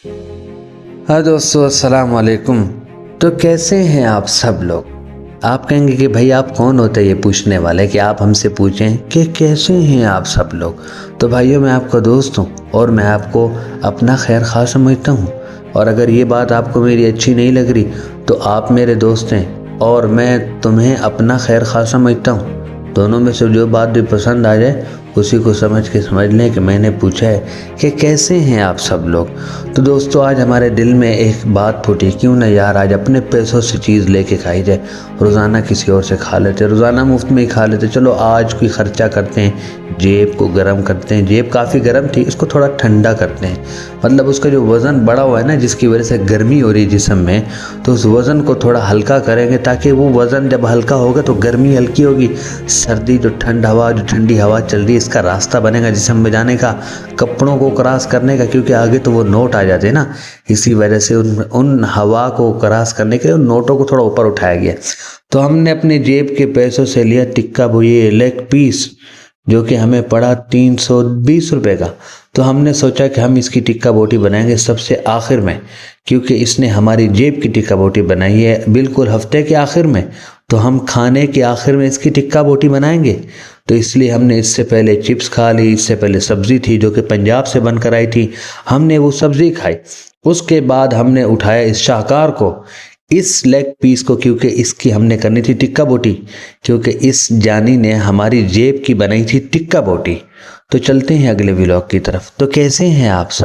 हाँ दोस्तों, अस्सलाम वालेकुम। तो कैसे हैं आप सब लोग। आप कहेंगे कि भाई आप कौन होते हैं ये पूछने वाले कि आप हमसे पूछें कि कैसे हैं आप सब लोग। तो भाइयों, मैं आपका दोस्त हूँ और मैं आपको अपना खैर खा समझता हूँ। और अगर ये बात आपको मेरी अच्छी नहीं लग रही तो आप मेरे दोस्त हैं और मैं तुम्हें अपना खैर खा समझता हूँ। दोनों में से जो बात भी पसंद आ जाए उसी को समझ लें कि मैंने पूछा है कि कैसे हैं आप सब लोग। तो दोस्तों, आज हमारे दिल में एक बात फूटी, क्यों ना यार आज अपने पैसों से चीज़ लेके खाई जाए। रोज़ाना किसी और से खा लेते, रोज़ाना मुफ्त में ही खा लेते। चलो आज कोई ख़र्चा करते हैं, जेब को गर्म करते हैं। जेब काफ़ी गर्म थी, इसको थोड़ा ठंडा करते हैं। मतलब उसका जो वज़न बढ़ा हुआ है ना, जिसकी वजह से गर्मी हो रही है जिस्म में, तो उस वज़न को थोड़ा हल्का करेंगे ताकि वो वज़न जब हल्का होगा तो गर्मी हल्की होगी। सर्दी जो ठंडी हवा चल रही है, इसका रास्ता बनेगा जिस्म में जाने का, कपड़ों को क्रॉस करने का, क्योंकि आगे तो वो नोट आ जाते हैं ना। इसी वजह से उन हवा को क्रॉस करने के लिए उन नोटों को थोड़ा ऊपर उठाया गया। तो हमने अपने जेब के पैसों से लिया टिक्का ये लेग पीस, जो कि हमें पड़ा 320 रुपये का। तो हमने सोचा कि हम इसकी टिक्का बोटी बनाएंगे सबसे आखिर में, क्योंकि इसने हमारी जेब की टिक्का बोटी बनाई है बिल्कुल हफ्ते के आखिर में। तो हम खाने के आखिर में इसकी टिक्का बोटी बनाएंगे। तो इसलिए हमने इससे पहले चिप्स खा ली, इससे पहले सब्ज़ी थी जो कि पंजाब से बनकर आई थी, हमने वो सब्ज़ी खाई। उसके बाद हमने उठाया इस शाहकार को, इस लेग पीस को, क्योंकि इसकी हमने करनी थी टिक्का बोटी, क्योंकि इस जानी ने हमारी जेब की बनाई थी टिक्का बोटी। तो चलते हैं अगले व्लॉग की तरफ। तो कैसे हैं आप सब।